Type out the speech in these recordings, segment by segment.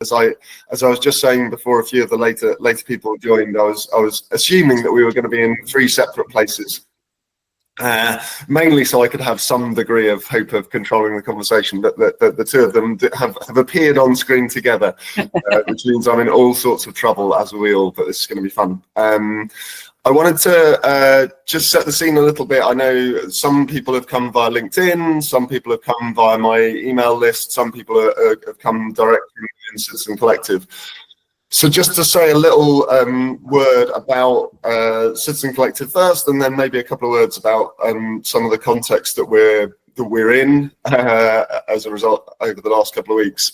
as I was just saying before, a few of the later people joined, I was assuming that we were going to be in 3 separate places. Mainly so I could have some degree of hope of controlling the conversation, but the 2 of them have appeared on screen together, which means I'm in all sorts of trouble as we all, but this is going to be fun. I wanted to just set the scene a little bit. I know some people have come via LinkedIn, some people have come via my email list, some people have come directly in Citizen Collective. So just to say a little word about Citizen Collective first, and then maybe a couple of words about some of the context that we're in as a result over the last couple of weeks.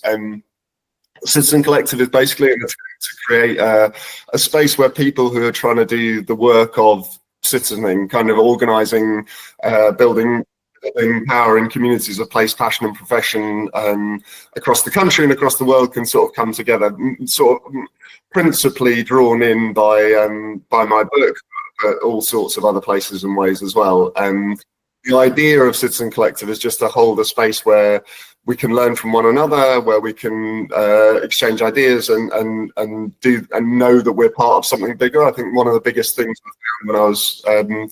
Citizen Collective is basically an attempt to create a space where people who are trying to do the work of citizening, kind of organising, building power in communities of place, passion and profession across the country and across the world can sort of come together, sort of principally drawn in by my book, but all sorts of other places and ways as well. The idea of Citizen Collective is just to hold a space where we can learn from one another, where we can exchange ideas and know that we're part of something bigger. I think one of the biggest things when I was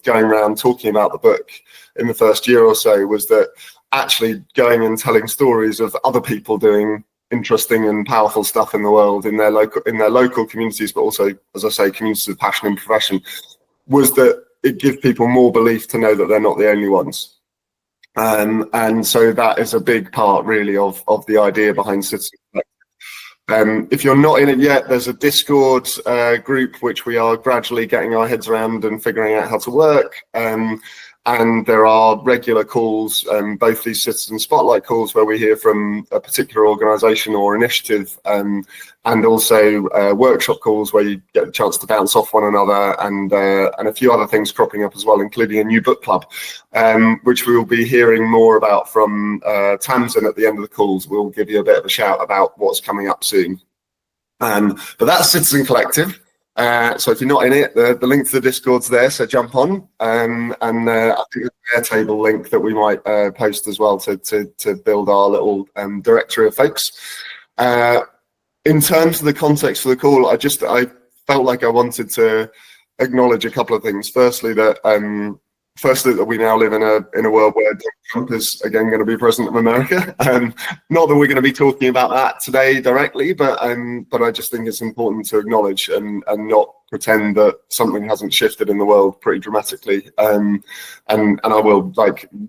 going around talking about the book in the first year or so was that actually going and telling stories of other people doing interesting and powerful stuff in the world in their local communities, but also, as I say, communities of passion and profession, was that it gives people more belief to know that they're not the only ones. And so that is a big part really of the idea behind Citizen Collective. If you're not in it yet, there's a Discord group which we are gradually getting our heads around and figuring out how to work. And there are regular calls, both these citizen spotlight calls where we hear from a particular organisation or initiative, and also workshop calls where you get the chance to bounce off one another, and a few other things cropping up as well, including a new book club, which we will be hearing more about from Tamsin at the end of the calls. We'll give you a bit of a shout about what's coming up soon. But that's Citizen Collective. So if you're not in it, the link to the Discord's there, so jump on. I think there's an Airtable link that we might post as well to build our little directory of folks. In terms of the context for the call, I felt like I wanted to acknowledge a couple of things. Firstly, that we now live in a world where Donald Trump is again going to be president of America. Not that we're going to be talking about that today directly, but I just think it's important to acknowledge and not pretend that something hasn't shifted in the world pretty dramatically. And I will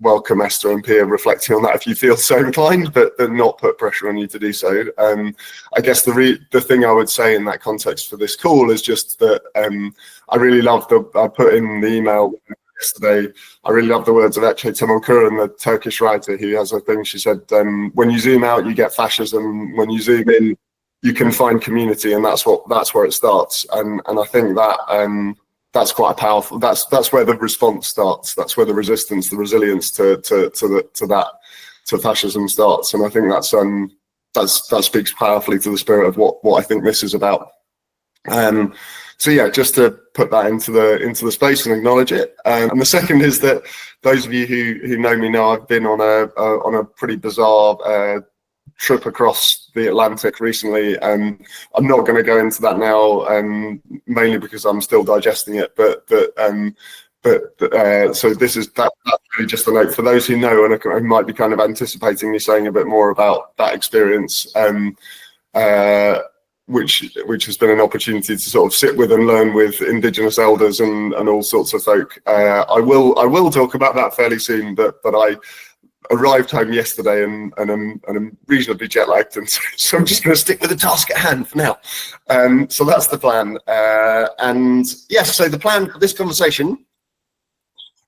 welcome Esther and Pia reflecting on that if you feel so inclined, but not put pressure on you to do so. I guess the thing I would say in that context for this call is just that I really love I put in the email yesterday, I really love the words of Ece Temelkuran, the Turkish writer, who has a thing. She said, when you zoom out, you get fascism. When you zoom in, you can find community, and that's where it starts. And I think that that's quite a powerful. That's where the response starts. That's where the resistance, the resilience to fascism starts. And I think that speaks powerfully to the spirit of what I think this is about. So yeah, just to put that into the space and acknowledge it. And the second is that those of you who know me know I've been on a pretty bizarre trip across the Atlantic recently. I'm not going to go into that now, mainly because I'm still digesting it. So this is that's really just a note for those who know and might be kind of anticipating me saying a bit more about that experience. Which has been an opportunity to sort of sit with and learn with Indigenous elders and all sorts of folk. I will talk about that fairly soon, but I arrived home yesterday and I'm reasonably jet lagged, and so I'm just going to stick with the task at hand for now. So that's the plan. And yes, so the plan for this conversation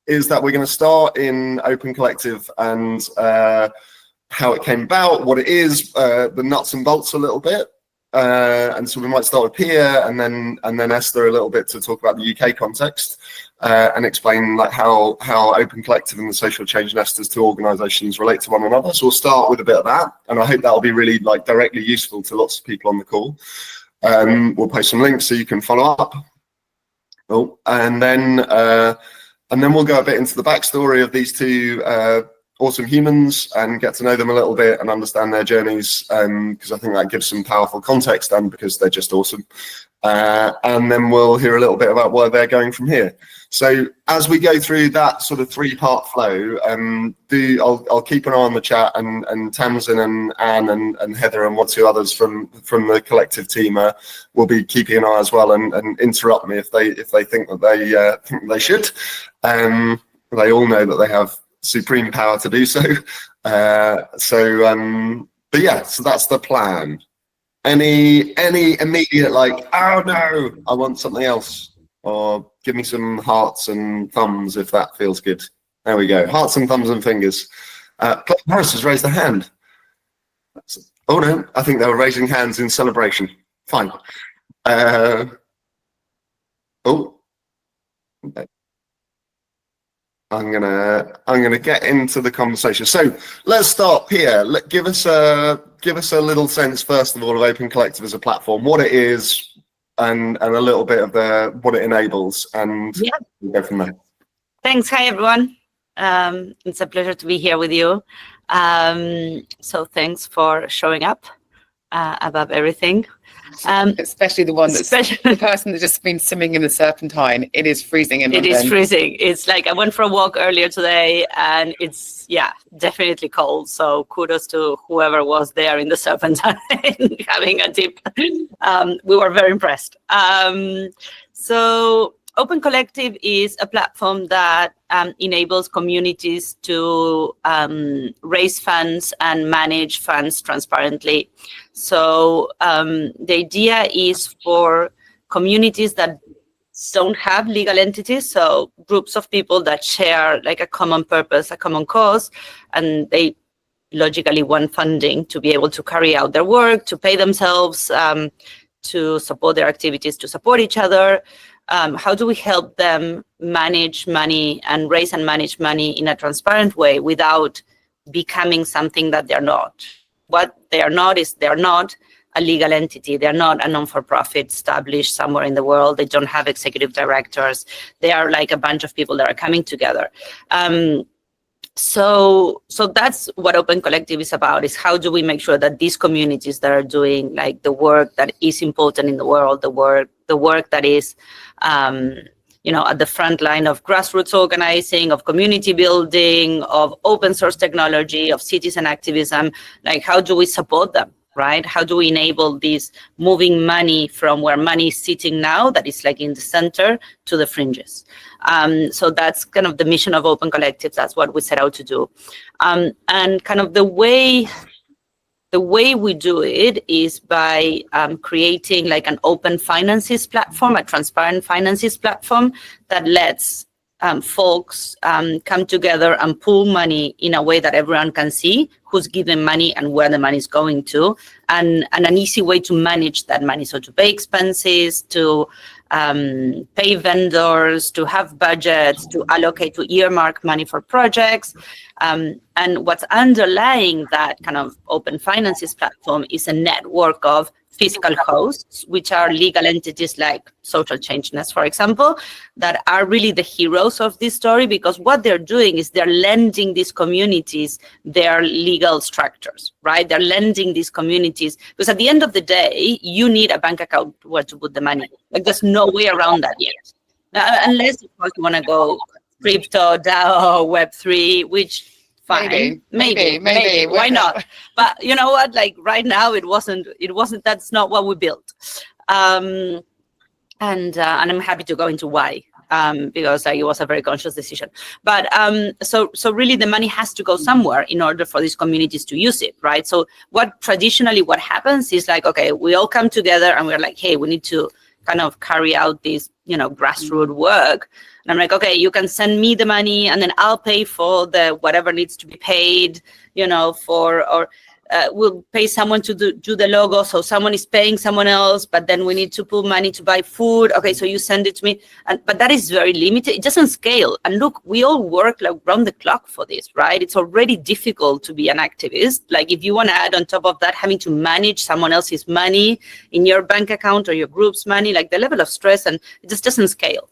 is that we're going to start in Open Collective and how it came about, what it is, the nuts and bolts a little bit. And so we might start with Pia and then Esther a little bit to talk about the UK context and explain like how Open Collective and the social change nesters to organisations relate to one another. So we'll start with a bit of that, and I hope that'll be really like directly useful to lots of people on the call. We'll post some links so you can follow up. And then we'll go a bit into the backstory of these two awesome humans and get to know them a little bit and understand their journeys, because I think that gives some powerful context, and because they're just awesome. And then we'll hear a little bit about where they're going from here. So as we go through that sort of 3-part flow, I'll keep an eye on the chat, and Tamsin and Anne and Heather and 1 or 2 others from the collective team will be keeping an eye as well, and interrupt me if they think that they should. They all know that they have supreme power to do so. But yeah, so that's the plan. Any immediate like, oh no, I want something else, or give me some hearts and thumbs if that feels good. There we go, hearts and thumbs and fingers. Paris has raised a hand. Oh no, I think they were raising hands in celebration. Fine. I'm gonna get into the conversation. So let's start here. Give us a little sense first of all of Open Collective as a platform, what it is, and a little bit of what it enables, and we'll go from there. Thanks. Hi everyone. It's a pleasure to be here with you. So thanks for showing up above everything. Especially the one that's the person that's just been swimming in the Serpentine. It is freezing in London. It is freezing. It's like I went for a walk earlier today, and it's definitely cold. So kudos to whoever was there in the Serpentine having a dip. We were very impressed. So Open Collective is a platform that enables communities to raise funds and manage funds transparently. So the idea is for communities that don't have legal entities, so groups of people that share like a common purpose, a common cause, and they logically want funding to be able to carry out their work, to pay themselves, to support their activities, to support each other. How do we help them manage money and raise and manage money in a transparent way without becoming something that they're not? What they are not is they're not a legal entity. They're not a non-for-profit established somewhere in the world. They don't have executive directors. They are like a bunch of people that are coming together. So that's what Open Collective is about, is how do we make sure that these communities that are doing like the work that is important in the world, the work that is, at the front line of grassroots organizing, of community building, of open source technology, of citizen activism, like how do we support them, right? How do we enable this moving money from where money is sitting now, that is like in the center, to the fringes? So that's kind of the mission of Open Collective. That's what we set out to do. And kind of the way we do it is by creating like an open finances platform, a transparent finances platform that lets folks come together and pool money in a way that everyone can see who's giving money and where the money is going to, and an easy way to manage that money. So to pay expenses, to pay vendors, to have budgets, to allocate, to earmark money for projects. And what's underlying that kind of open finances platform is a network of fiscal hosts, which are legal entities like Social Changeness, for example, that are really the heroes of this story, because what they're doing is they're lending these communities their legal structures, right? They're lending these communities, because at the end of the day, you need a bank account where to put the money. Like there's no way around that yet. Unless, of course, you want to go crypto, DAO, Web3, which fine, maybe. Why not? But you know what? Like right now, it wasn't. That's not what we built. And I'm happy to go into why, because it was a very conscious decision. But so really, the money has to go somewhere in order for these communities to use it, right? So traditionally what happens is like, okay, we all come together and we're like, hey, we need to kind of carry out this, grassroots work. And I'm like, okay, you can send me the money and then I'll pay for the whatever needs to be paid, we'll pay someone to do the logo. So someone is paying someone else, but then we need to pull money to buy food. Okay, so you send it to me. But that is very limited. It doesn't scale. And look, we all work like round the clock for this, right? It's already difficult to be an activist. Like if you want to add on top of that, having to manage someone else's money in your bank account or your group's money, like the level of stress, and it just doesn't scale.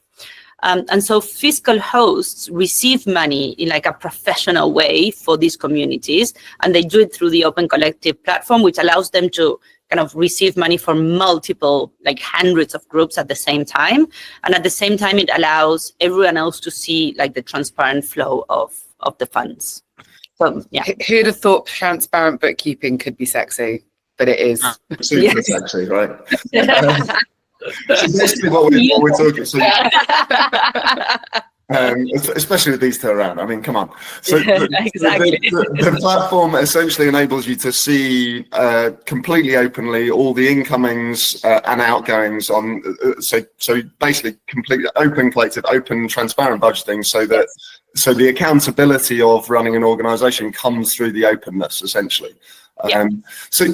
And so fiscal hosts receive money in like a professional way for these communities, and they do it through the Open Collective platform, which allows them to kind of receive money for multiple, like hundreds of groups at the same time. And at the same time, it allows everyone else to see like the transparent flow of the funds. So, yeah. Who'd have thought transparent bookkeeping could be sexy? But it is. Super sexy, right? So basically what we're talking, so especially with these two around, I mean, come on. So exactly. The platform essentially enables you to see completely openly all the incomings and outgoings on, so basically completely open collective, open transparent budgeting, so the accountability of running an organization comes through the openness, essentially. So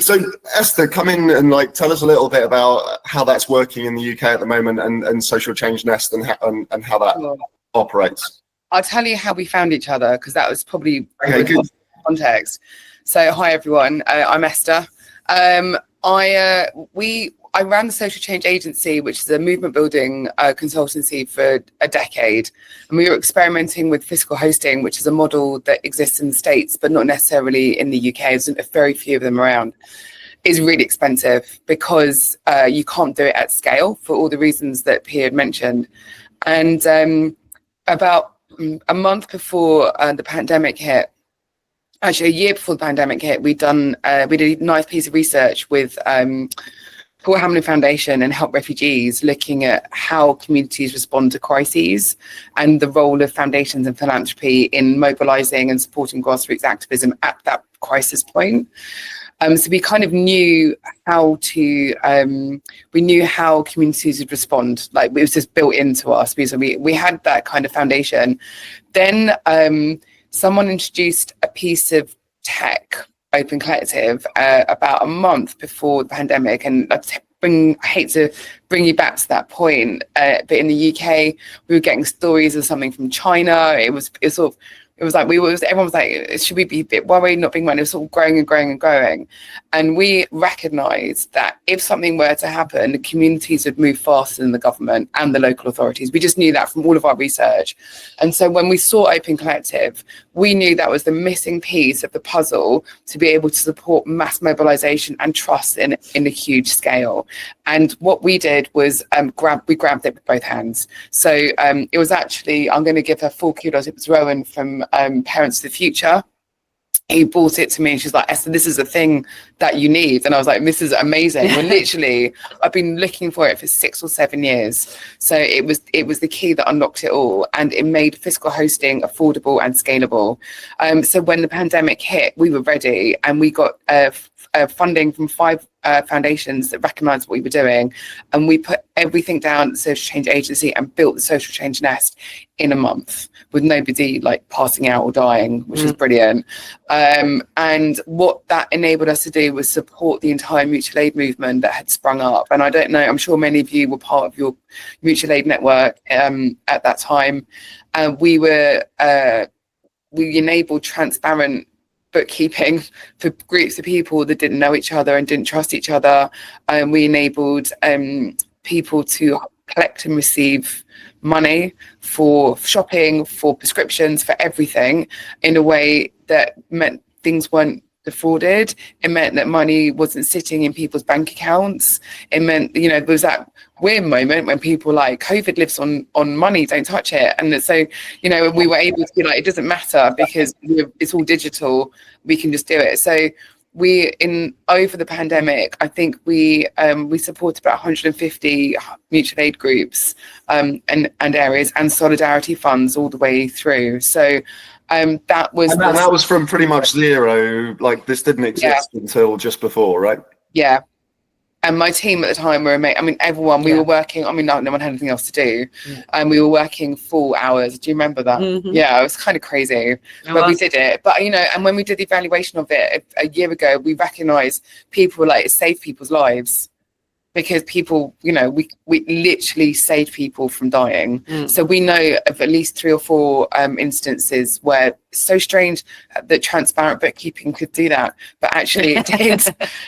Esther, come in and like tell us a little bit about how that's working in the UK at the moment, and Social Change Nest, and how that operates. I'll tell you how we found each other, because that was probably good context. So hi everyone, I'm Esther. I ran the Social Change Agency, which is a movement building consultancy, for a decade. And we were experimenting with fiscal hosting, which is a model that exists in the States, but not necessarily in the UK. There's very few of them around. It's really expensive because you can't do it at scale for all the reasons that Pia had mentioned. And about a month before the pandemic hit, actually a year before the pandemic hit, we did a nice piece of research with Paul Hamlin Foundation and Help Refugees, looking at how communities respond to crises and the role of foundations and philanthropy in mobilizing and supporting grassroots activism at that crisis point. So we kind of knew how communities would respond. Like, it was just built into us, because we had that kind of foundation. Then someone introduced a piece of tech, Open Collective, about a month before the pandemic, and I hate to bring you back to that point, but in the UK we were getting stories of something from China. It was like everyone was like, should we be a bit worried not being money? It was sort of growing and growing and growing, and we recognised that if something were to happen, the communities would move faster than the government and the local authorities. We just knew that from all of our research. And so when we saw Open Collective, we knew that was the missing piece of the puzzle to be able to support mass mobilisation and trust in a huge scale. And what we did was we grabbed it with both hands. So it was actually, I'm going to give her full kudos, it was Rowan from Parents for the Future. He brought it to me and she's like, Esther, this is a thing that you need. And I was like, this is amazing. Well, literally, I've been looking for it for 6 or 7 years. So it was the key that unlocked it all, and it made fiscal hosting affordable and scalable. So when the pandemic hit, we were ready, and we got funding from 5 foundations that recognised what we were doing, and we put everything down at the Social Change Agency and built the Social Change Nest in a month, with nobody like passing out or dying, which was brilliant. And what that enabled us to do was support the entire mutual aid movement that had sprung up. And I don't know, I'm sure many of you were part of your mutual aid network at that time. We enabled transparent bookkeeping for groups of people that didn't know each other and didn't trust each other. We enabled people to collect and receive money for shopping, for prescriptions, for everything, in a way that meant things weren't defrauded. It meant that money wasn't sitting in people's bank accounts. It meant, there was that weird moment when people like, COVID lives on money, don't touch it. And so, we were able to be like, it doesn't matter because it's all digital, we can just do it. So over the pandemic, I think we supported about 150 mutual aid groups and areas, and solidarity funds all the way through. So that was from pretty much zero. Like, this didn't exist until just before, right? Yeah. And my team at the time were amazing. I mean, everyone, we were working, no one had anything else to do. And we were working full hours. Do you remember that? Mm-hmm. Yeah, it was kind of crazy. But we did it. But, and when we did the evaluation of it a year ago, we recognised people, like, it saved people's lives. because people, we literally saved people from dying. So we know of at least 3 or 4 instances where it's so strange that transparent bookkeeping could do that, but actually it did.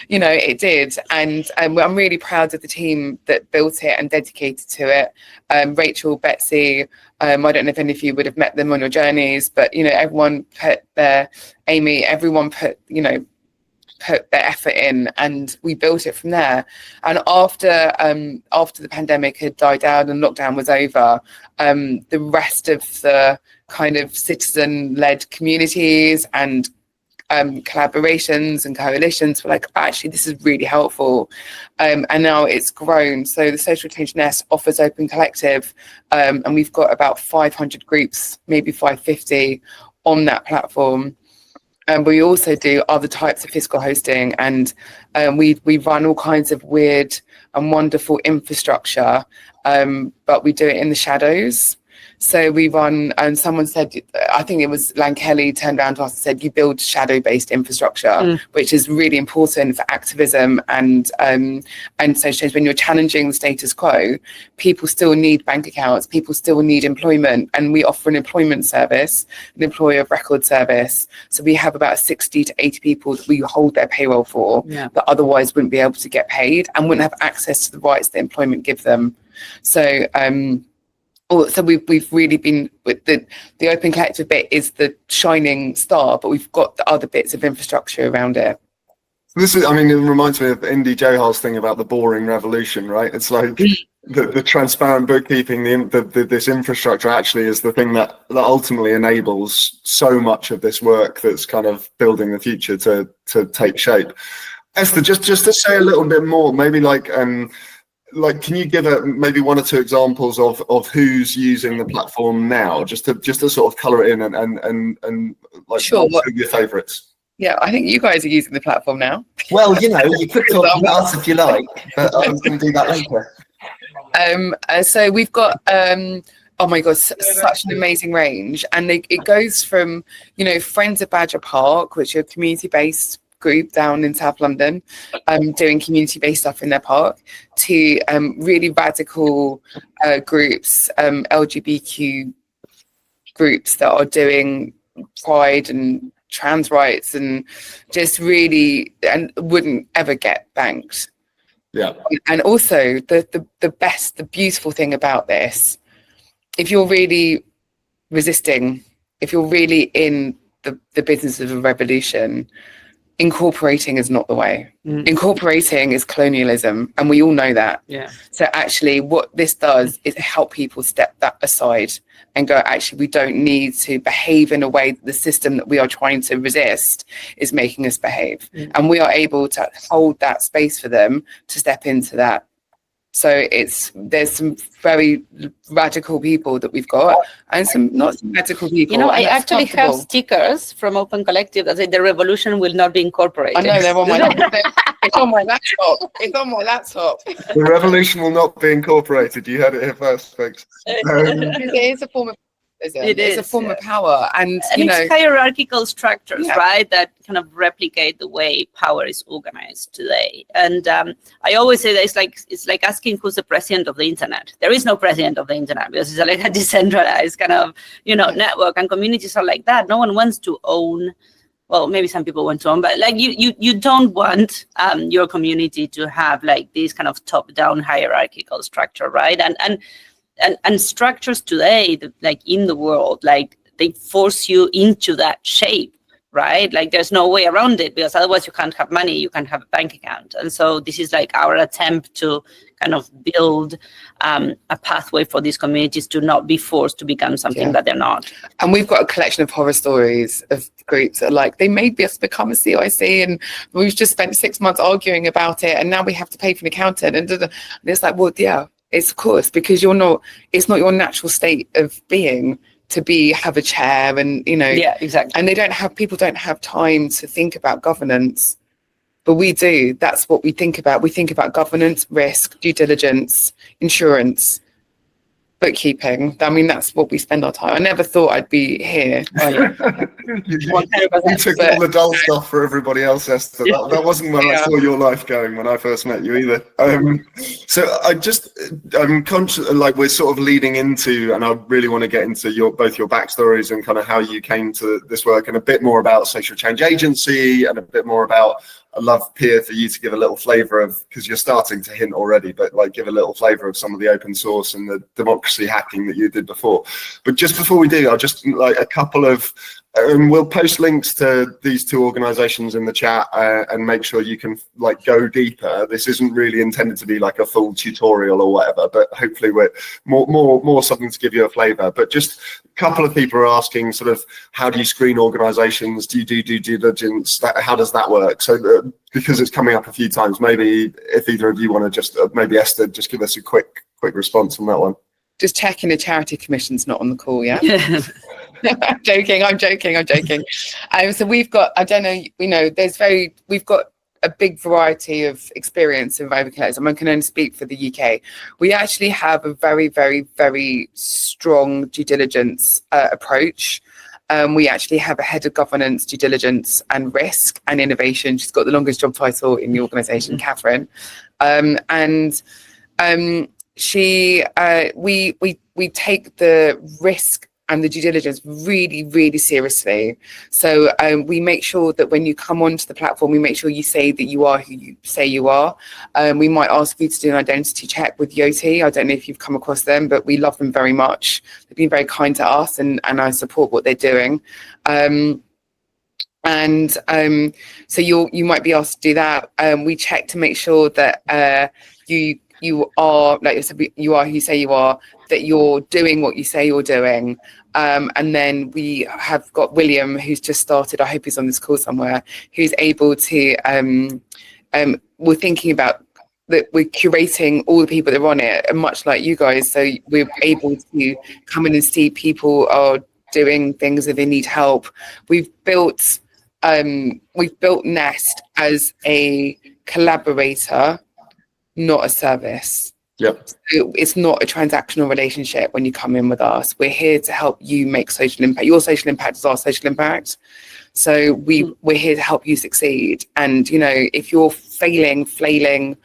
It did. And I'm really proud of the team that built it and dedicated to it. Rachel, Betsy, I don't know if any of you would have met them on your journeys, but everyone put Amy, everyone put their effort in, and we built it from there. And after the pandemic had died down and lockdown was over, the rest of the kind of citizen-led communities and collaborations and coalitions were like, actually, this is really helpful. And now it's grown. So the Social Change Nest offers Open Collective, and we've got about 500 groups, maybe 550 on that platform. But we also do other types of fiscal hosting, and we run all kinds of weird and wonderful infrastructure, but we do it in the shadows. So we run, and someone said, I think it was Lan Kelly turned around to us and said, you build shadow-based infrastructure, which is really important for activism and social change. When you're challenging the status quo, people still need bank accounts, people still need employment, and we offer an employment service, an employer of record service. So we have about 60 to 80 people that we hold their payroll for that otherwise wouldn't be able to get paid and wouldn't have access to the rights that employment give them. So we've really been with the Open Collective bit is the shining star, but we've got the other bits of infrastructure around it. It reminds me of Indy Johal's thing about the boring revolution, right? It's like the transparent bookkeeping, this infrastructure actually is the thing that ultimately enables so much of this work that's kind of building the future to take shape. Esther, just to say a little bit more, maybe can you give maybe 1 or 2 examples of who's using the platform now, just to sort of colour it in and sure. What are your favourites? Yeah, I think you guys are using the platform now. Well, you could talk about us if you like, but I'm going to do that later. So we've got oh my god, such an amazing range, and it goes from Friends of Badger Park, which are community-based group down in South London, doing community-based stuff in their park, to really radical groups, LGBTQ groups that are doing pride and trans rights and just really and wouldn't ever get banked. Yeah. And also the beautiful thing about this, if you're really resisting, if you're really in the business of a revolution, incorporating is not the way. Incorporating is colonialism, and we all know that. So actually what this does is help people step that aside and go, actually, we don't need to behave in a way that the system that we are trying to resist is making us behave. And we are able to hold that space for them to step into that. So there's some very radical people that we've got, and some not so radical people. I actually have stickers from Open Collective that say the revolution will not be incorporated. I know, they're on my laptop. It's on my laptop. It's on my laptop. The revolution will not be incorporated. You heard it here first, folks. It is a form of it's a form of power, and it's hierarchical structures, right, that kind of replicate the way power is organized today. And I always say that it's like asking who's the president of the internet. There is no president of the internet, because it's like a decentralized kind of network, and communities are like that. No one wants to own. Well, maybe some people want to own, but you don't want your community to have this kind of top-down hierarchical structure, right? And structures today, in the world, they force you into that shape, right? There's no way around it, because otherwise you can't have money, you can't have a bank account. And so this is our attempt to kind of build a pathway for these communities to not be forced to become something that they're not. And we've got a collection of horror stories of groups that are they made us become a CIC, and we've just spent 6 months arguing about it, and now we have to pay for an accountant. And it's well, yeah. It's of course, because it's not your natural state of being to have a chair and, Yeah, exactly. And people don't have time to think about governance, but we do. That's what we think about. We think about governance, risk, due diligence, insurance. bookkeeping. I mean, that's what we spend our time. I never thought I'd be here. You took all the dull stuff for everybody else, Esther. That wasn't where I saw your life going when I first met you either. So I'm conscious, like we're sort of leading into, and I really want to get into both your backstories and kind of how you came to this work, and a bit more about social change agency, and a bit more about, I'd love, Pia, for you to give a little flavour of, because you're starting to hint already, but like give a little flavour of some of the open source and the democracy hacking that you did before. But just before we do, I'll just like a couple of, we'll post links to these two organisations in the chat and make sure you can like go deeper. This isn't really intended to be like a full tutorial or whatever, but hopefully we're more something to give you a flavour. But just a couple of people are asking sort of, how do you screen organisations? Do you do due diligence? How does that work? So because it's coming up a few times, maybe if either of you want to just, maybe Esther, just give us a quick response on that one. Just checking the charity commission's not on the call, yeah? I'm joking. So we've got, I don't know, we've got a big variety of experience in open collectives. I can only speak for the UK. We actually have a very, very, very strong due diligence approach. We actually have a head of governance, due diligence and risk and innovation. She's got the longest job title in the organisation, Catherine. We take the risk and the due diligence really, really seriously. So we make sure that when you come onto the platform, we make sure you say that you are who you say you are. We might ask you to do an identity check with Yoti. I don't know if you've come across them, but we love them very much. They've been very kind to us, and I support what they're doing. So you might be asked to do that. We check to make sure that you are, like I said, you are who you say you are, that you're doing what you say you're doing. And then we have got William, who's just started, I hope he's on this call somewhere, who's able to, we're thinking about that we're curating all the people that are on it, and much like you guys, so we're able to come in and see people are doing things that they need help. We've built Nest as a collaborator, not a service. Yep. So it's not a transactional relationship when you come in with us. We're here to help you make social impact. Your social impact is our social impact. So we're here to help you succeed. And, if you're failing, flailing,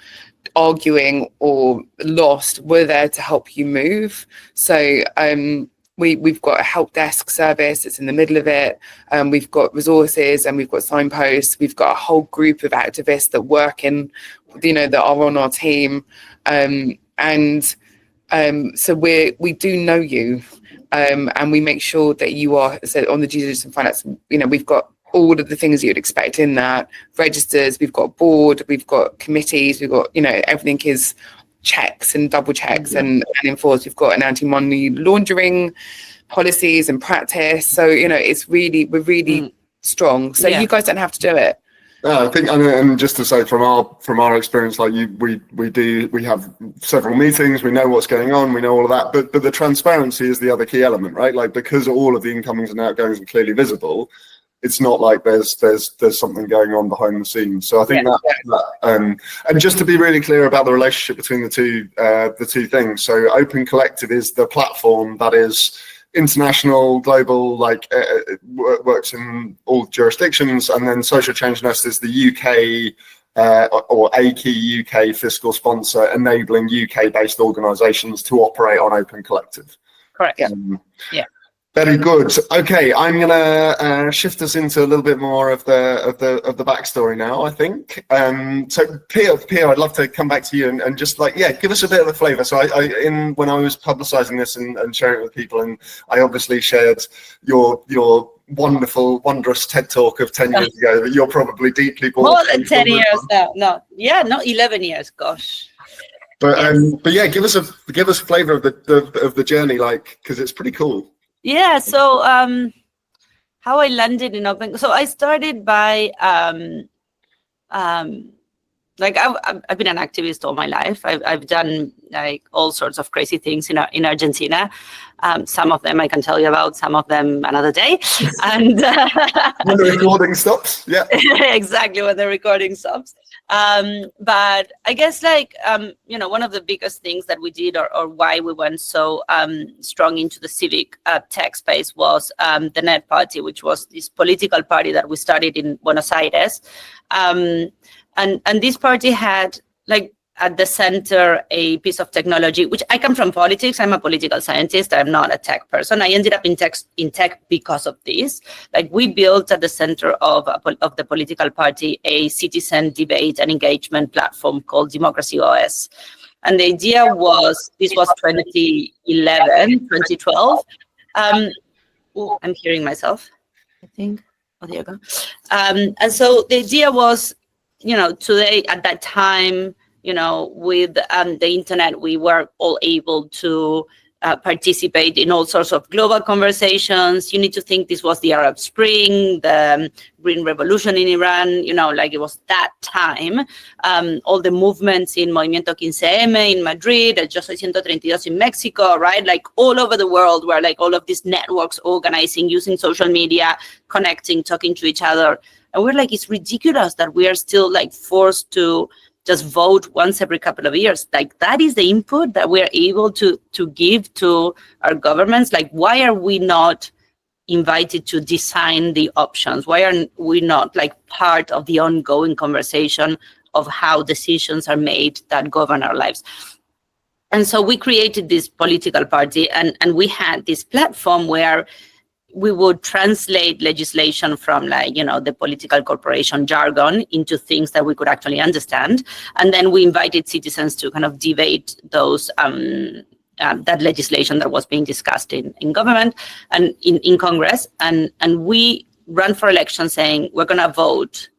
arguing or lost, we're there to help you move. So we've got a help desk service. It's in the middle of it. We've got resources and we've got signposts. We've got a whole group of activists that work in, that are on our team. So we do know you, and we make sure that you are, so on the due diligence and finance, we've got all of the things you'd expect in that. Registers, we've got board, we've got committees, we've got, everything is checks and double checks and enforced. We've got an anti-money laundering policies and practice. So, we're really strong. So you guys don't have to do it. I think, and just to say from our experience, like we have several meetings, we know what's going on, we know all of that, but the transparency is the other key element, right? Like, because all of the incomings and outgoings are clearly visible, it's not like there's something going on behind the scenes. So I think and just to be really clear about the relationship between the two things. So Open Collective is the platform that is international, global, works in all jurisdictions, and then Social Change Nest is the UK or a key UK fiscal sponsor, enabling UK-based organisations to operate on Open Collective. Correct. Yeah. Very good. Okay, I'm gonna shift us into a little bit more of the backstory now, I think. So Pia, I'd love to come back to you and just give us a bit of a flavour. So when I was publicising this and sharing it with people, and I obviously shared your wonderful, wondrous TED Talk of 10 years ago that you're probably deeply bored. More than 10 years now. No, 11 years. Gosh. But give us a flavour of the journey, because it's pretty cool. Yeah, so how I landed in open, so I started by like I've been an activist all my life. I've done like all sorts of crazy things in Argentina. Some of them I can tell you about, some of them another day. And when the recording stops, yeah. Exactly, when the recording stops. But I guess like, one of the biggest things that we did or why we went so strong into the civic tech space was the Net Party, which was this political party that we started in Buenos Aires. And this party had like at the center a piece of technology, which I come from politics. I'm a political scientist. I'm not a tech person. I ended up in tech because of this. Like we built at the center of the political party a citizen debate and engagement platform called Democracy OS. And the idea was, this was 2011, 2012. I'm hearing myself, I think. Oh, there you go. And so the idea was, today at that time, with the internet, we were all able to participate in all sorts of global conversations. You need to think this was the Arab Spring, the Green Revolution in Iran, like it was that time. All the movements in Movimiento 15M in Madrid, El Yo Soy 132 in Mexico, right? Like all over the world where like all of these networks organizing, using social media, connecting, talking to each other. And we're like, it's ridiculous that we are still like forced to just vote once every couple of years. Like that is the input that we're able to give to our governments. Like, why are we not invited to design the options? Why are we not like part of the ongoing conversation of how decisions are made that govern our lives? And so we created this political party, and we had this platform where we would translate legislation from the political corporation jargon into things that we could actually understand. And then we invited citizens to kind of debate those, that legislation that was being discussed in government and in Congress. And we ran for election saying, we're going to vote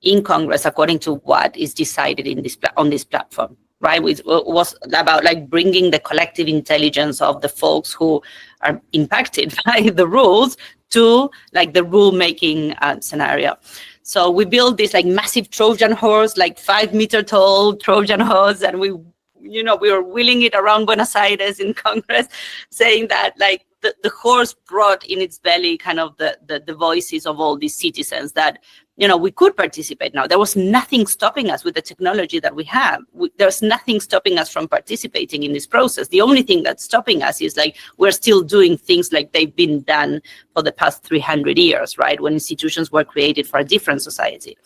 in Congress according to what is decided on this platform. Right, it was about like bringing the collective intelligence of the folks who are impacted by the rules to like the rule-making scenario. So we built this like massive Trojan horse, like 5 meter tall Trojan horse, and we were wheeling it around Buenos Aires in Congress, saying that like the horse brought in its belly kind of the voices of all these citizens that we could participate now. There was nothing stopping us with the technology that we have. There's nothing stopping us from participating in this process. The only thing that's stopping us is like we're still doing things like they've been done for the past 300 years, right? When institutions were created for a different society.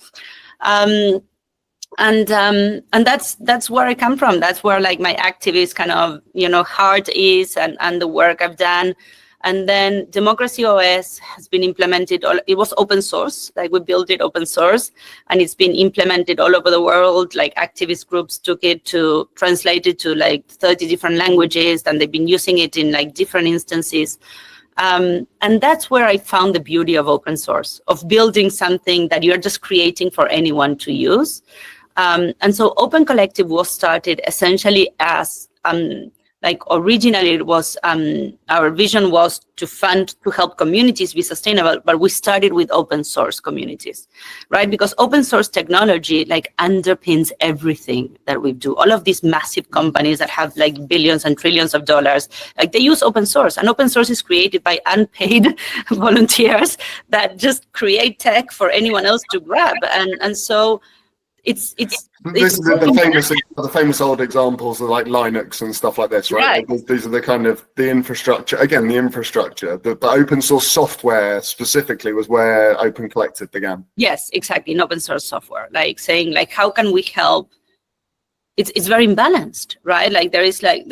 And that's where I come from. That's where like my activist kind of heart is, and the work I've done. And then Democracy OS has been implemented. It was open source, like we built it open source, and it's been implemented all over the world. Like activist groups took it to translate it to like 30 different languages, and they've been using it in like different instances. And that's where I found the beauty of open source, of building something that you're just creating for anyone to use. And so Open Collective was started essentially as originally it was our vision was to help communities be sustainable, but we started with open source communities, right? Because open source technology like underpins everything that we do. All of these massive companies that have like billions and trillions of dollars, like they use open source, and open source is created by unpaid volunteers that just create tech for anyone else to grab, and so. This is the famous old examples of like Linux and stuff like this, right? These are the kind of the infrastructure. Again, the infrastructure. The open source software specifically was where Open Collective began. Yes, exactly. In open source software, like saying like, how can we help? It's very imbalanced, right? Like there is like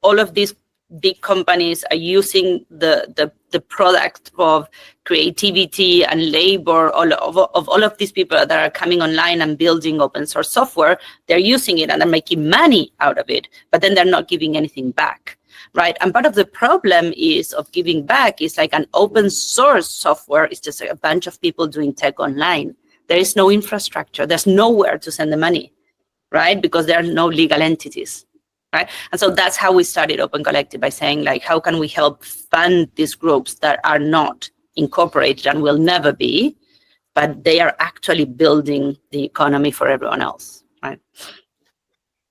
all of these big companies are using the product of creativity and labor of all of these people that are coming online and building open source software. They're using it and they're making money out of it, but then they're not giving anything back, right? And part of the problem of giving back is like an open source software is just a bunch of people doing tech online. There is no infrastructure. There's nowhere to send the money, right? Because there are no legal entities. Right. And so that's how we started Open Collective, by saying like, how can we help fund these groups that are not incorporated and will never be, but they are actually building the economy for everyone else, right?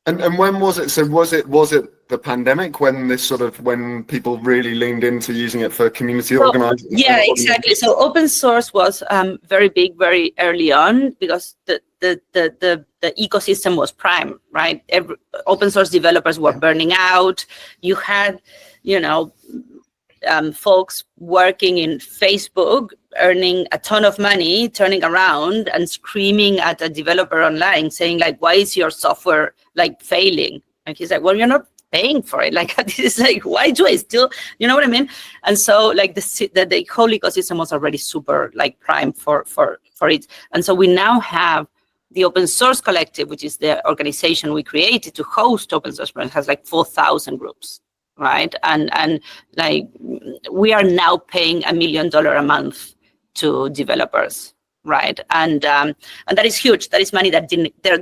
And when was it? So was it the pandemic when people really leaned into using it for community organizing? Yeah, exactly. So open source was very big very early on because the ecosystem was prime, right? Open source developers were burning out. You had, folks working in Facebook earning a ton of money, turning around and screaming at a developer online saying like, why is your software like failing? And he's like, well, you're not paying for it. Like, this is like, why do I still, you know what I mean? And so like the whole ecosystem was already super like prime for it. And so we now have the Open Source Collective, which is the organization we created to host open source projects, has like 4,000 groups, right? And like we are now paying $1 million a month to developers, right? And that is huge. That is money that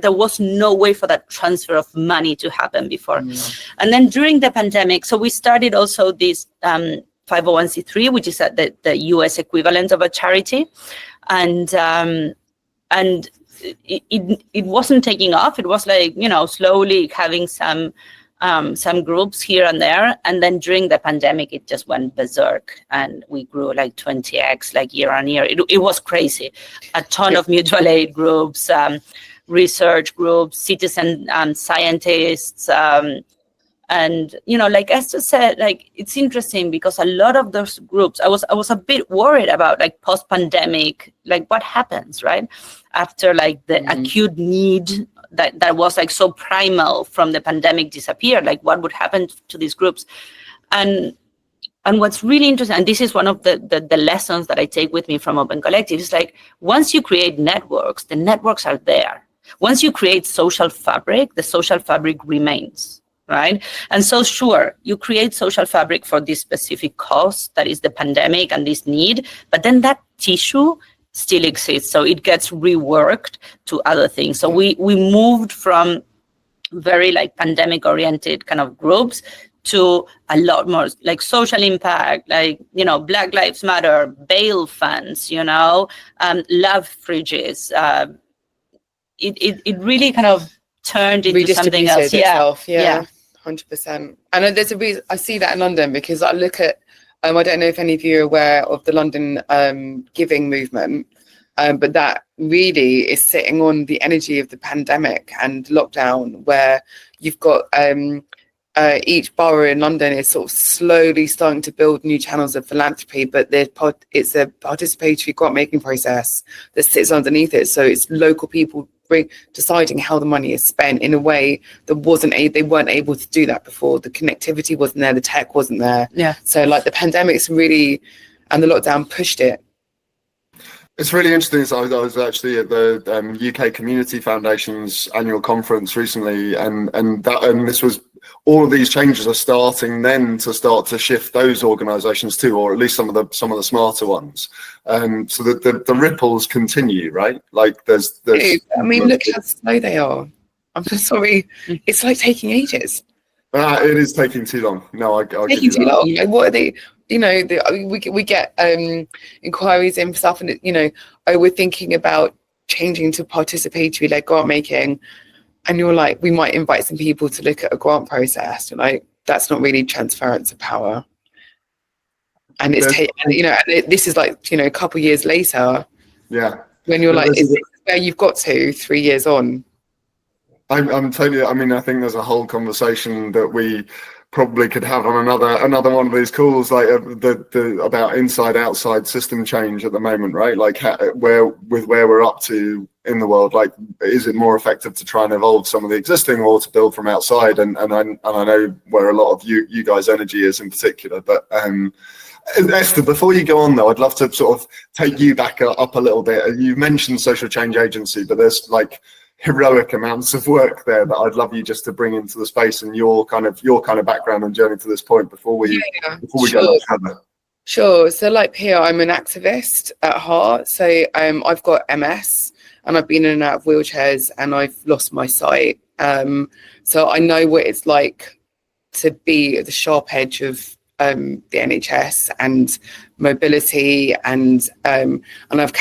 there was no way for that transfer of money to happen before. And then during the pandemic, so we started also this 501c3, which is the US equivalent of a charity, and it wasn't taking off. It was like, slowly having some groups here and there. And then during the pandemic, it just went berserk and we grew like 20x, like year on year. It was crazy. A ton of mutual aid groups, research groups, citizen scientists. And, like Esther said, like, it's interesting because a lot of those groups, I was a bit worried about like post-pandemic, like what happens, right? After like the acute need that was like so primal from the pandemic disappeared, like what would happen to these groups? And what's really interesting, and this is one of the lessons that I take with me from Open Collective, is like, once you create networks, the networks are there. Once you create social fabric, the social fabric remains, right? And so sure, you create social fabric for this specific cause, that is the pandemic and this need, but then that tissue still exists. So it gets reworked to other things. So we moved from very like pandemic oriented kind of groups to a lot more like social impact, like, Black Lives Matter, bail funds, love fridges. It really kind of turned into something else. Yeah. 100%. And there's a reason I see that in London, because I look at, I don't know if any of you are aware of the London giving movement, but that really is sitting on the energy of the pandemic and lockdown, where you've got each borough in London is sort of slowly starting to build new channels of philanthropy, but it's a participatory grant making process that sits underneath it. So it's local people deciding how the money is spent in a way that they weren't able to do that before. The connectivity wasn't there, the tech wasn't there. Yeah. So like the pandemic's really, and the lockdown pushed it. It's really interesting. So I was actually at the UK Community Foundation's annual conference recently, and this was, all of these changes are starting then to shift those organisations too, or at least some of the smarter ones. So that the ripples continue, right? Like there's I mean, look how slow they are. I'm just sorry. It's like taking ages. It is taking too long. No, I'll give taking you too that. long. Like, what are they? We get inquiries in for stuff, and we're thinking about changing to participatory like grant making, and you're like, we might invite some people to look at a grant process. You're like, that's not really transference of power. And it's this is like a couple years later. Yeah. When you're like, is this where you've got to 3 years on? I'm totally. I mean, I think there's a whole conversation that we probably could have on another one of these calls, like about inside outside system change at the moment, right? Like where we're up to in the world. Like, is it more effective to try and evolve some of the existing, or to build from outside? And I know where a lot of you guys' energy is in particular, but. Esther, before you go on though, I'd love to sort of take you back up a little bit. You mentioned social change agency, but there's like heroic amounts of work there that I'd love you just to bring into the space, and your kind of background and journey to this point before we go much further. Sure. So like here, I'm an activist at heart. So I've got MS and I've been in and out of wheelchairs and I've lost my sight. So I know what it's like to be at the sharp edge of the NHS and mobility, and I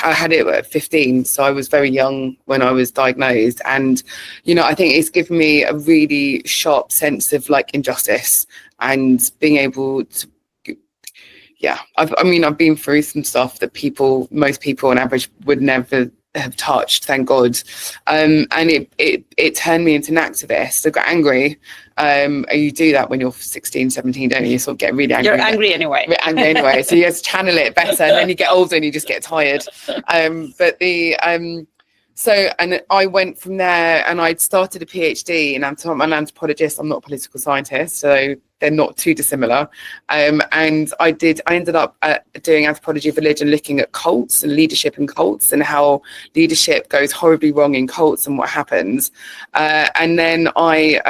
had it at 15, so I was very young when I was diagnosed. And I think it's given me a really sharp sense of like injustice and being able to. Yeah, I've been through some stuff that most people on average would never have touched, thank God. And it turned me into an activist. I got angry. You do that when you're 16, 17, don't you? You sort of get really angry. You're angry anyway. So you have to channel it better, and then you get older and you just get tired. And I went from there, and I'd started a PhD, and I'm an anthropologist. I'm not a political scientist, so they're not too dissimilar. And I ended up doing anthropology of religion, looking at cults and leadership in cults, and how leadership goes horribly wrong in cults and what happens. And then I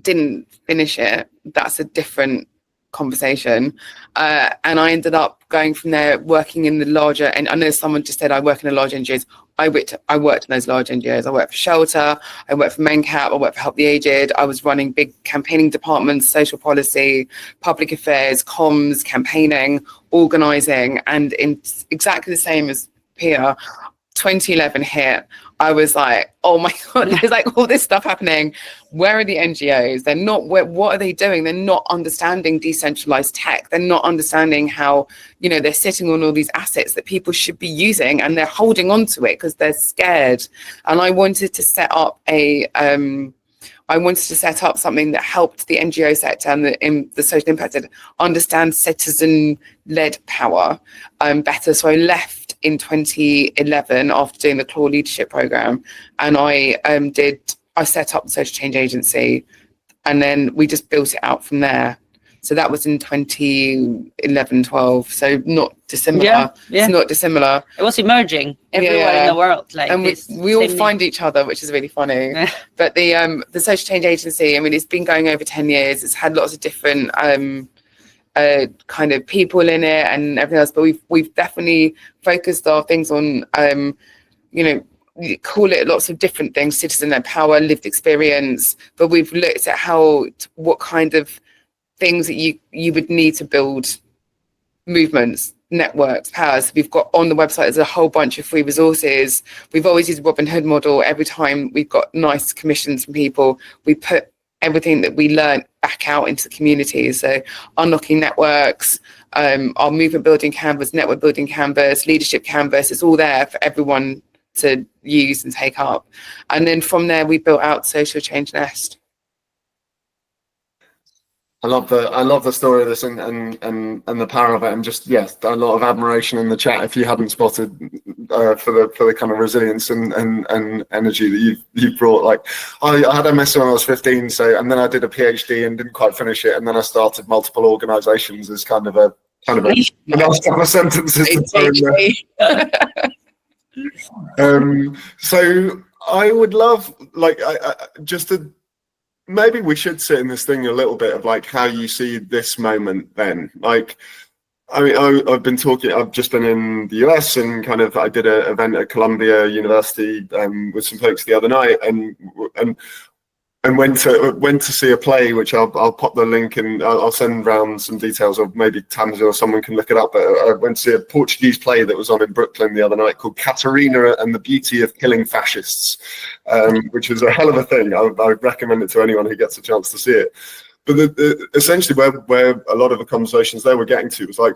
didn't finish it. That's a different conversation. And I ended up going from there, working in the larger, and I know someone just said I work in the large NGOs. I worked in those large NGOs. I worked for Shelter, I worked for MenCap, I worked for Help the Aged. I was running big campaigning departments, social policy, public affairs, comms, campaigning, organising, and in exactly the same as Pia, 2011 hit. I was like, oh my God, there's like all this stuff happening. Where are the NGOs? They're not, what are they doing? They're not understanding decentralized tech. They're not understanding how, they're sitting on all these assets that people should be using, and they're holding on to it because they're scared. And I wanted to set up something that helped the NGO sector and the social impact understand citizen-led power better. So I left in 2011 after doing the Claw Leadership Programme, and I set up the Social Change Agency, and then we just built it out from there. So that was in 2011-12. So not dissimilar. Yeah. It's not dissimilar. It was emerging everywhere in the world. And we all find each other, which is really funny. But the Social Change Agency, it's been going over 10 years. It's had lots of different kind of people in it and everything else. But we've definitely focused our things on, you call it lots of different things, citizen-led power, lived experience. But we've looked at what kind of things that you would need to build movements, networks, powers. We've got on the website, there's a whole bunch of free resources. We've always used the Robin Hood model. Every time we've got nice commissions from people, we put everything that we learned back out into the community. So unlocking networks, our movement building canvas, network building canvas, leadership canvas, it's all there for everyone to use and take up. And then from there, we built out Social Change Nest. I love the story of this and the power of it, and just a lot of admiration in the chat if you hadn't spotted for the kind of resilience and energy that you've brought. Like I had MS when I was 15, and then I did a PhD and didn't quite finish it, and then I started multiple organisations as kind of a nice couple of sentences to throw in there. So I would love just to. Maybe we should sit in this thing a little bit of like how you see this moment then. Like, I've just been in the US and I did an event at Columbia University with some folks the other night and went to see a play, which I'll pop the link and I'll send around some details, or maybe Tamsin or someone can look it up. But I went to see a Portuguese play that was on in Brooklyn the other night called Catarina and the Beauty of Killing Fascists, which is a hell of a thing. I would recommend it to anyone who gets a chance to see it. But essentially where a lot of the conversations they were getting to was like,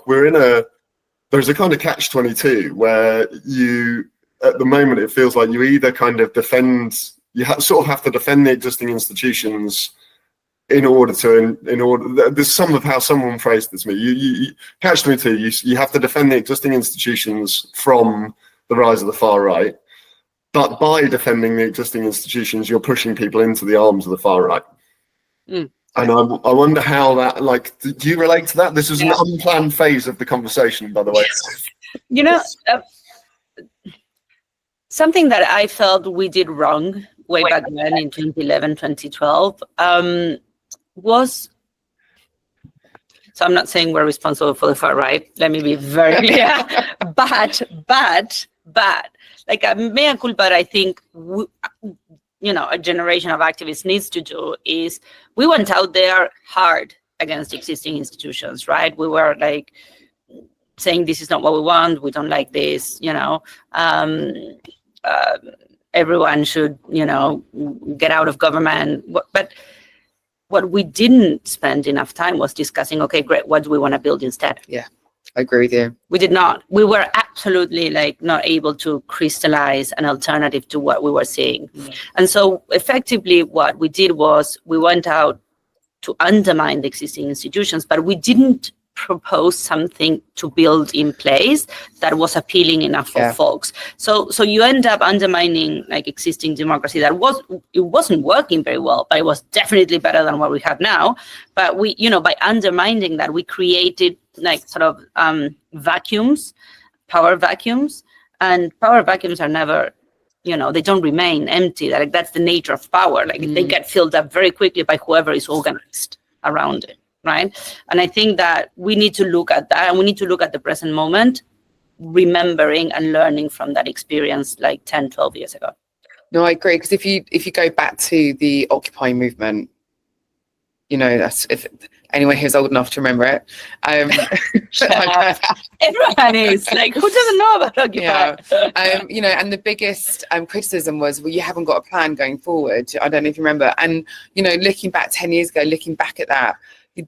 there's a kind of catch-22 where at the moment, it feels like you either kind of defend. You sort of have to defend the existing institutions in order. There's some of how someone phrased this to me. You catch-22. You have to defend the existing institutions from the rise of the far right, but by defending the existing institutions, you're pushing people into the arms of the far right. Mm. And I wonder how that. Do you relate to that? This is an unplanned phase of the conversation, by the way. Something that I felt we did wrong way back then in 2011, 2012 was, so I'm not saying we're responsible for the far right, let me be very clear, but like a mea culpa, I think, a generation of activists needs to do is we went out there hard against existing institutions, right? We were like saying, this is not what we want, we don't like this, everyone should, get out of government. But what we didn't spend enough time was discussing, okay, great, what do we want to build instead? Yeah, I agree with you. We did not. We were absolutely not able to crystallize an alternative to what we were seeing. And so effectively what we did was we went out to undermine the existing institutions, but we didn't propose something to build in place that was appealing enough for folks. So you end up undermining existing democracy that wasn't working very well, but it was definitely better than what we have now. But we, by undermining that, we created vacuums, power vacuums, and power vacuums are never, they don't remain empty. That's the nature of power. They get filled up very quickly by whoever is organized around it. Right. And I think that we need to look at that, and we need to look at the present moment, remembering and learning from that experience 10, 12 years ago. No, I agree. Because if you go back to the Occupy movement, that's, if anyone who's old enough to remember it. Everyone is who doesn't know about Occupy? Yeah. And the biggest criticism was, well, you haven't got a plan going forward. I don't know if you remember. And, looking back 10 years ago, looking back at that,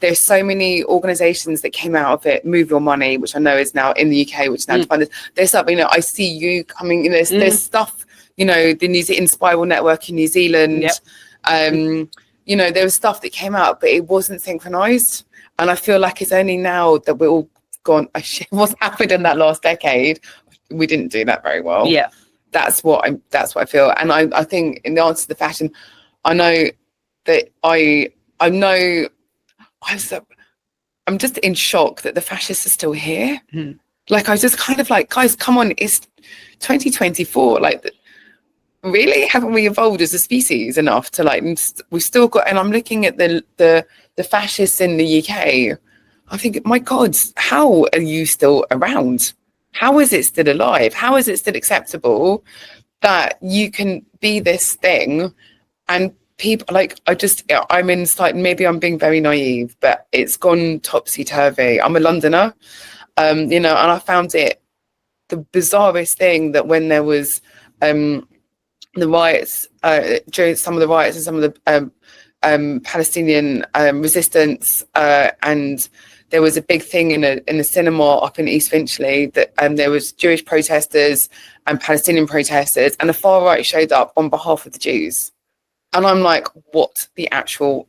there's so many organizations that came out of it. Move Your Money, which I know is now in the UK, which is now defined as, there's stuff, I see you coming, there's stuff, the Inspirable Network in New Zealand. Yep. There was stuff that came out, but it wasn't synchronized. And I feel like it's only now that we're all gone, oh shit, what's happened in that last decade? We didn't do that very well. Yeah. That's what I feel. And I think in the answer to the fashion, I know that I'm just in shock that the fascists are still here. I was just kind of guys, come on, it's 2024. Really, haven't we evolved as a species enough to we've still got? And I'm looking at the fascists in the UK. I think, my God, how are you still around? How is it still alive? How is it still acceptable that you can be this thing and people I'm in maybe I'm being very naive, but it's gone topsy-turvy. I'm a Londoner, and I found it the bizarrest thing that when there was the riots, during some of the riots and some of the Palestinian resistance, and there was a big thing in a cinema up in East Finchley that there was Jewish protesters and Palestinian protesters, and the far right showed up on behalf of the Jews. And I'm like, what the actual...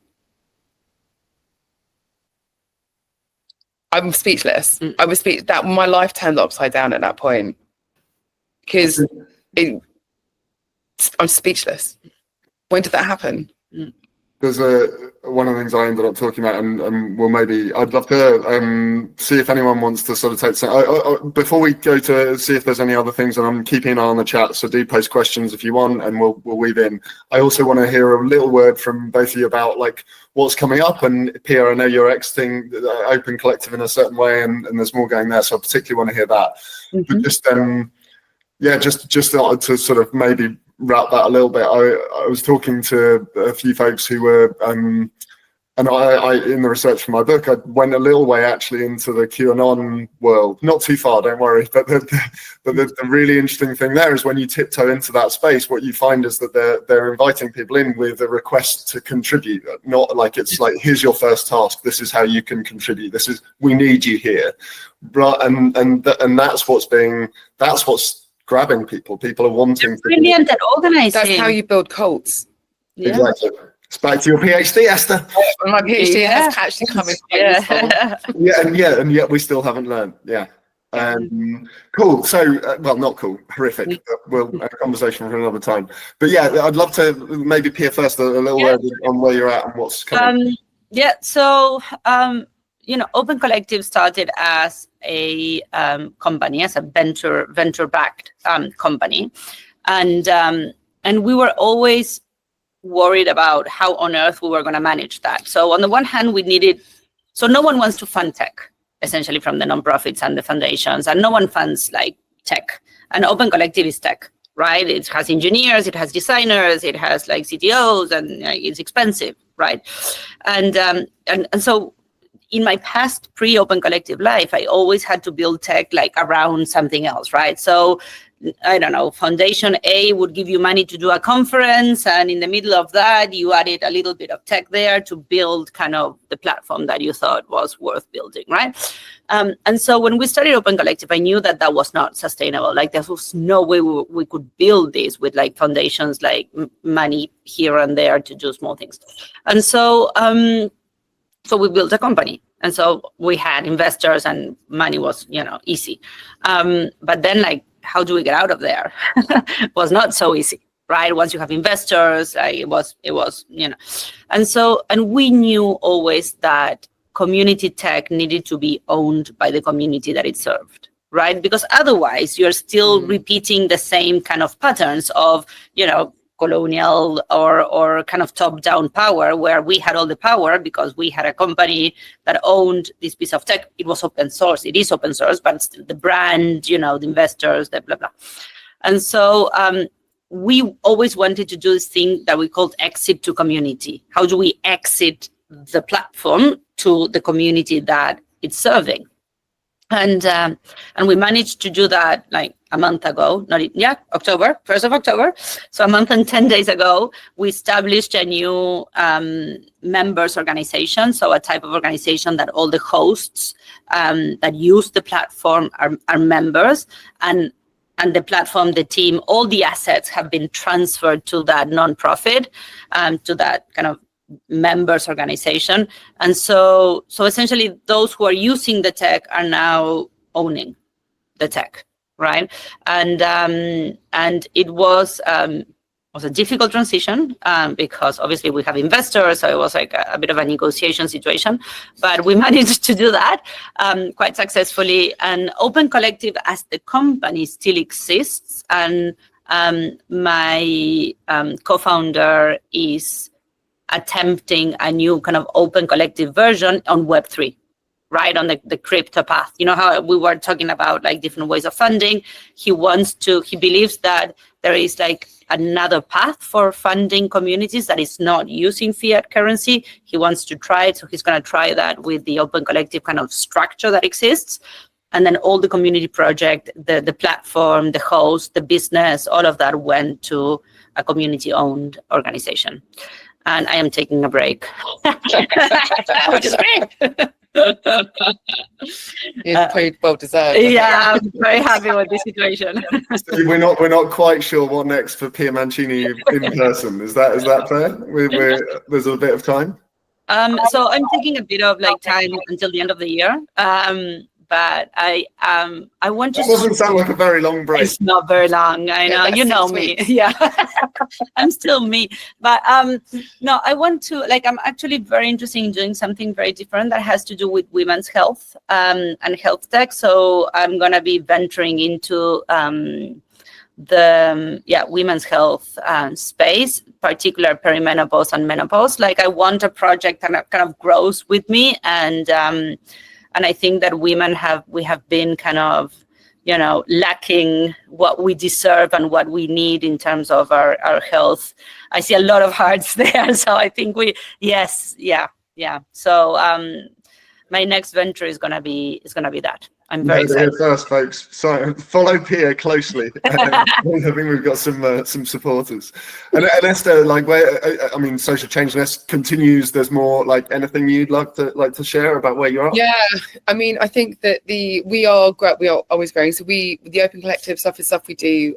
I'm speechless. I was that my life turned upside down at that point. Because I'm speechless. When did that happen? There's one of the things I ended up talking about, and well, maybe I'd love to see if anyone wants to sort of take some. Before we go to see if there's any other things, and I'm keeping an eye on the chat, so do post questions if you want, and we'll weave in. I also want to hear a little word from both of you about what's coming up. And Pia, I know you're exiting Open Collective in a certain way, and there's more going there, so I particularly want to hear that. But just to sort of maybe wrap that a little bit. I was talking to a few folks who were, and I in the research for my book, I went a little way actually into the QAnon world. Not too far, don't worry. But the really interesting thing there is when you tiptoe into that space, what you find is that they're inviting people in with a request to contribute. Not it's here's your first task. This is how you can contribute. We need you here, right? And that's what's grabbing people. People are wanting to. Brilliant at organizing. That's how you build cults. Yeah. Exactly. It's back to your PhD, Esther. My PhD has actually come in. And yet we still haven't learned. Yeah. Cool. So, well, not cool. Horrific. We'll have a conversation for another time. But yeah, I'd love to maybe Pia first a little word on where you're at and what's coming. So. Open Collective started as a company, as a venture-backed company, and we were always worried about how on earth we were going to manage that. So on the one hand, no one wants to fund tech, essentially, from the nonprofits and the foundations, and no one funds tech. And Open Collective is tech, right? It has engineers, it has designers, it has CTOs, and it's expensive, right? And so in my past pre-Open Collective life, I always had to build tech like around something else, right? So I don't know, Foundation A would give you money to do a conference, and in the middle of that, you added a little bit of tech there to build kind of the platform that you thought was worth building, right? And so when we started Open Collective, I knew that that was not sustainable. Like there was no way we could build this with like foundations, like money here and there to do small things. And so, so we built a company. And so we had investors and money was, easy. But then like, how do we get out of there? It was not so easy, right? Once you have investors, it was, and we knew always that community tech needed to be owned by the community that it served, right? Because otherwise you're still repeating the same kind of patterns of, colonial or kind of top-down power, where we had all the power because we had a company that owned this piece of tech. It was open source. It is open source, but still the brand, the investors, the blah, blah. And so we always wanted to do this thing that we called exit to community. How do we exit the platform to the community that it's serving? And we managed to do that like a month ago, October, 1st of October. So a month and 10 days ago, we established a new members organization. So a type of organization that all the hosts that use the platform are members, and the platform, the team, all the assets have been transferred to that nonprofit, to that kind of members organization. And so essentially those who are using the tech are now owning the tech, right? And it was a difficult transition because obviously we have investors, so it was like a bit of a negotiation situation, but we managed to do that quite successfully. And Open Collective as the company still exists, and my co-founder is attempting a new kind of Open Collective version on Web3, right, on the crypto path. You know how we were talking about like different ways of funding. He believes that there is like another path for funding communities that is not using fiat currency. He wants to try it, so he's going to try that with the Open Collective kind of structure that exists. And then all the community project, the platform, the host, the business, all of that went to a community-owned organization. And I am taking a break, which is great. It's pretty well deserved. Yeah, I'm very happy with this situation. So we're not quite sure what next for Pia Mancini in person. Is that fair? There's a bit of time. So I'm taking a bit of like time until the end of the year. But I want to. That doesn't sound like a very long break. It's not very long. I know, you know me. Yeah, I'm still me. But no, I want to I'm actually very interested in doing something very different that has to do with women's health and health tech. So I'm gonna be venturing into the women's health space, particular perimenopause and menopause. Like I want a project that kind of grows with me, and I think that women have been kind of, lacking what we deserve and what we need in terms of our health. I see a lot of hearts there. So I think yeah. So my next venture is gonna be that. I'm very excited. First, folks. So follow Pia closely. I think we've got some supporters. And Esther, social change continues. There's more. Like anything you'd like to share about where you're at? Yeah, I think that we are always growing. So the Open Collective stuff is stuff we do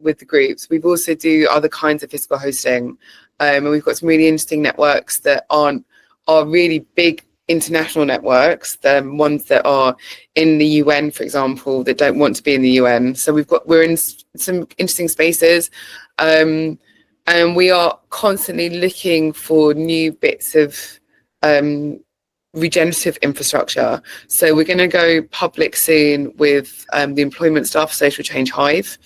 with the groups. We've also do other kinds of physical hosting, and we've got some really interesting networks that are really big international networks, the ones that are in the UN, for example, that don't want to be in the UN. So we're in some interesting spaces, and we are constantly looking for new bits of regenerative infrastructure. So we're going to go public soon with the employment stuff, Social Change Hive.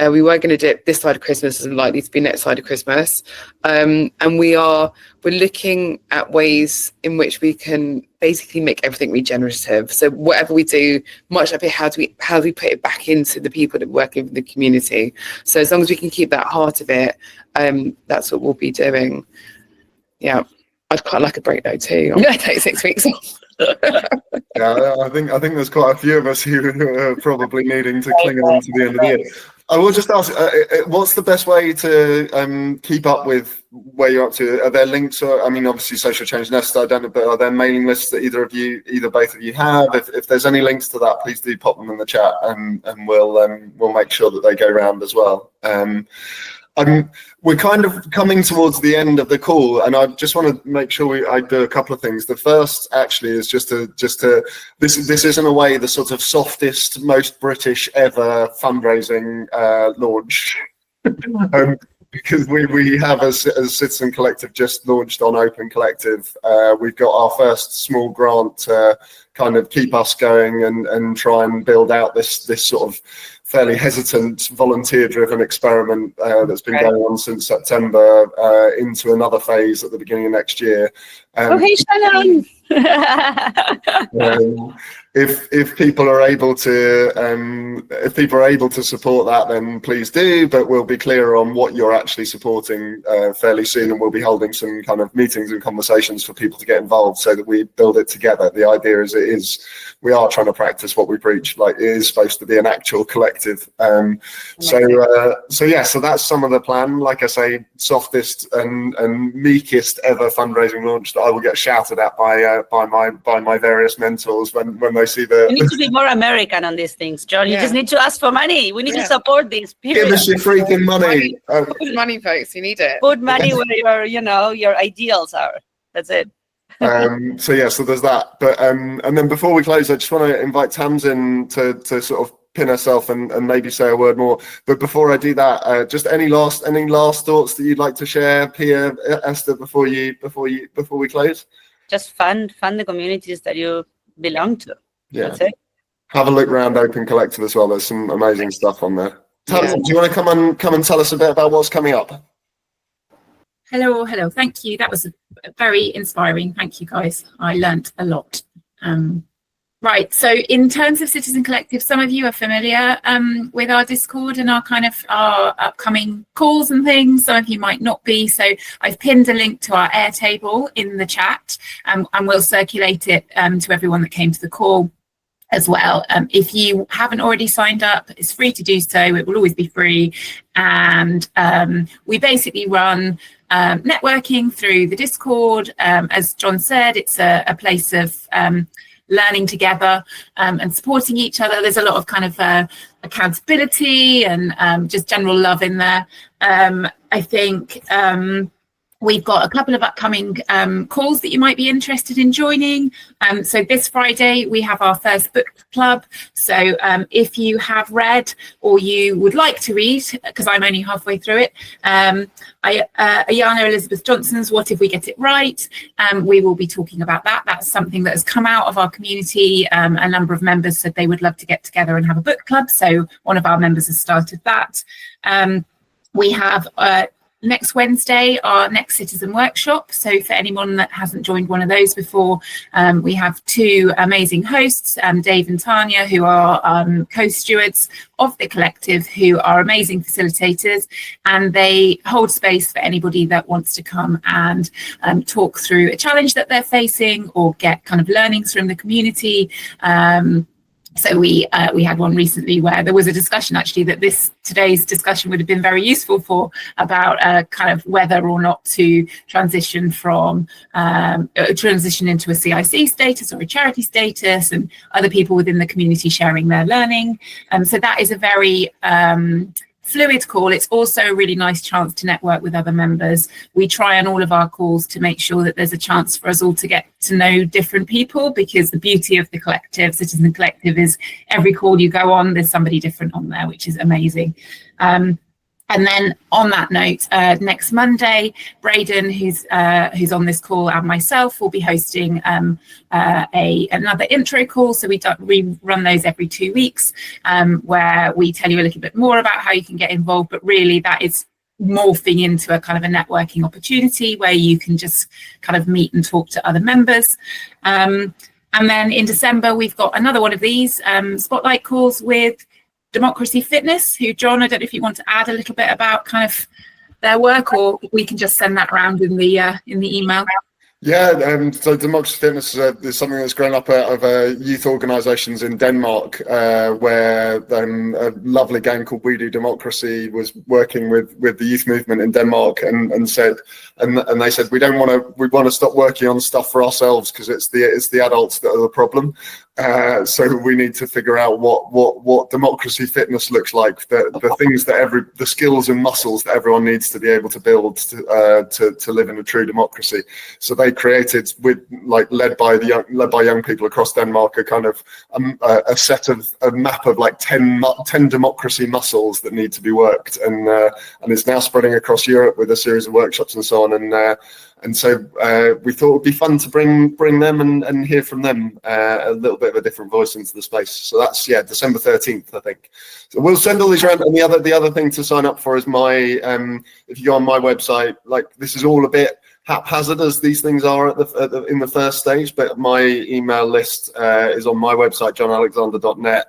We were going to do it this side of Christmas, and likely to be next side of Christmas. And we're looking at ways in which we can basically make everything regenerative. So whatever we do, much like it, how do we put it back into the people that work in the community? So as long as we can keep that heart of it, that's what we'll be doing. Yeah. I'd quite like a break though too. I'm going to take 6 weeks off. Yeah, I think there's quite a few of us who are probably needing to cling on to the end of the year. I will just ask, what's the best way to keep up with where you're up to? Are there links? Or, I mean, obviously, Social Change Nest, I don't know, but are there mailing lists that either both of you have? If there's any links to that, please do pop them in the chat, and we'll make sure that they go around as well. We're kind of coming towards the end of the call, and I just want to make sure I do a couple of things. The first, actually, is just to this is in a way the sort of softest, most British ever fundraising launch, because we have as Citizen Collective just launched on Open Collective. We've got our first small grant to kind of keep us going and try and build out this sort of fairly hesitant volunteer-driven experiment that's been going on since September into another phase at the beginning of next year. Hey, Shannon! If people are able to support that, then please do. But we'll be clearer on what you're actually supporting fairly soon, and we'll be holding some kind of meetings and conversations for people to get involved so that we build it together. The idea is we are trying to practice what we preach. Like, it is supposed to be an actual collective. So that's some of the plan. Like I say, softest and meekest ever fundraising launch that I will get shouted at by my various mentors when they see the. You need to be more American on these things, John. You just need to ask for money. We need to support this. Period. Give us your freaking money. Money, folks. You need it. Put money where your ideals are. That's it. So there's that. But and then before we close, I just want to invite Tamsin to sort of pin herself and maybe say a word more. But before I do that, just any last thoughts that you'd like to share, Pia, Esther, before we close? Just fund the communities that you belong to. Yeah. That's it. Have a look around Open Collective as well. There's some amazing stuff on there. Tamsin, do you want to come and tell us a bit about what's coming up? Hello. Thank you. That was very inspiring. Thank you, guys. I learnt a lot. Right. So in terms of Citizen Collective, some of you are familiar with our Discord and our upcoming calls and things. Some of you might not be. So I've pinned a link to our Airtable in the chat, and we'll circulate it to everyone that came to the call as well. If you haven't already signed up, it's free to do so. It will always be free. And we basically run networking through the Discord. As John said, it's a place of learning together and supporting each other. There's a lot of kind of accountability and just general love in there. I think we've got a couple of upcoming calls that you might be interested in joining. So this Friday, we have our first book club. So if you have read or you would like to read, because I'm only halfway through it, Ayana Elizabeth Johnson's What If We Get It Right? We will be talking about that. That's something that has come out of our community. A number of members said they would love to get together and have a book club. So one of our members has started that. We have next Wednesday, our next Citizen Workshop. So for anyone that hasn't joined one of those before, we have two amazing hosts, Dave and Tanya, who are co-stewards of the collective, who are amazing facilitators, and they hold space for anybody that wants to come and talk through a challenge that they're facing or get kind of learnings from the community. So we had one recently where there was a discussion actually that today's discussion would have been very useful for, about kind of whether or not to transition into a CIC status or a charity status, and other people within the community sharing their learning. So that is a very fluid call. It's also a really nice chance to network with other members. We try on all of our calls to make sure that there's a chance for us all to get to know different people, because the beauty of the collective, Citizen Collective, is every call you go on, there's somebody different on there, which is amazing. And then on that note, next Monday, Braden, who's on this call, and myself will be hosting another intro call. So we run those every 2 weeks, where we tell you a little bit more about how you can get involved. But really, that is morphing into a kind of a networking opportunity where you can just kind of meet and talk to other members. And then in December, we've got another one of these spotlight calls with Democracy Fitness, who, John, I don't know if you want to add a little bit about kind of their work, or we can just send that around in the email. Yeah, so democracy fitness is something that's grown up out of youth organisations in Denmark, where a lovely gang called We Do Democracy was working with the youth movement in Denmark, and they said we want to stop working on stuff for ourselves because it's the adults that are the problem. So we need to figure out what democracy fitness looks like, the things that the skills and muscles that everyone needs to be able to build to live in a true democracy. So they created, led by young people across Denmark, a kind of a map of like 10 democracy muscles that need to be worked, and it's now spreading across Europe with a series of workshops and so on. And so we thought it would be fun to bring them and hear from them, a little bit of a different voice into the space. So that's December 13th, I think. So we'll send all these around. And the other thing to sign up for is my if you go on my website, like, this is all a bit haphazard as these things are in the first stage, but my email list is on my website, johnalexander.net.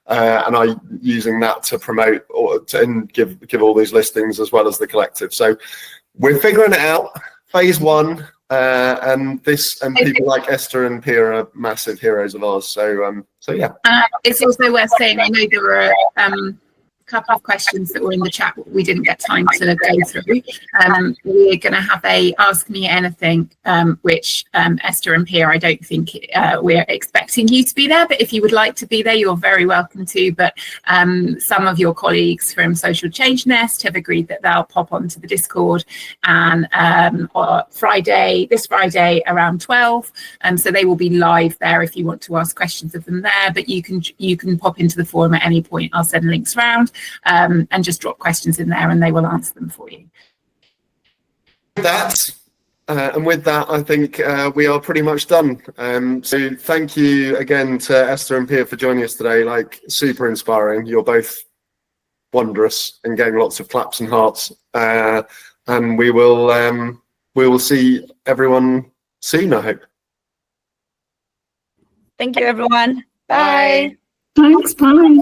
And I'm using that to promote and give all these listings as well as the collective. So we're figuring it out. Phase 1, and people like Esther and Pia are massive heroes of ours. So yeah. It's also worth saying, I know there were a couple of questions that were in the chat we didn't get time to go through. We're going to have a Ask Me Anything, which Esther and Pia, I don't think we're expecting you to be there, but if you would like to be there, you're very welcome to. But some of your colleagues from Social Change Nest have agreed that they'll pop onto the Discord and this Friday around 12. So they will be live there if you want to ask questions of them there, but you can pop into the forum at any point. I'll send links around. And just drop questions in there and they will answer them for you. With that, I think we are pretty much done. So thank you again to Esther and Pia for joining us today. Like, super inspiring. You're both wondrous and getting lots of claps and hearts. And we will see everyone soon, I hope. Thank you, everyone. Bye. Thanks. Bye.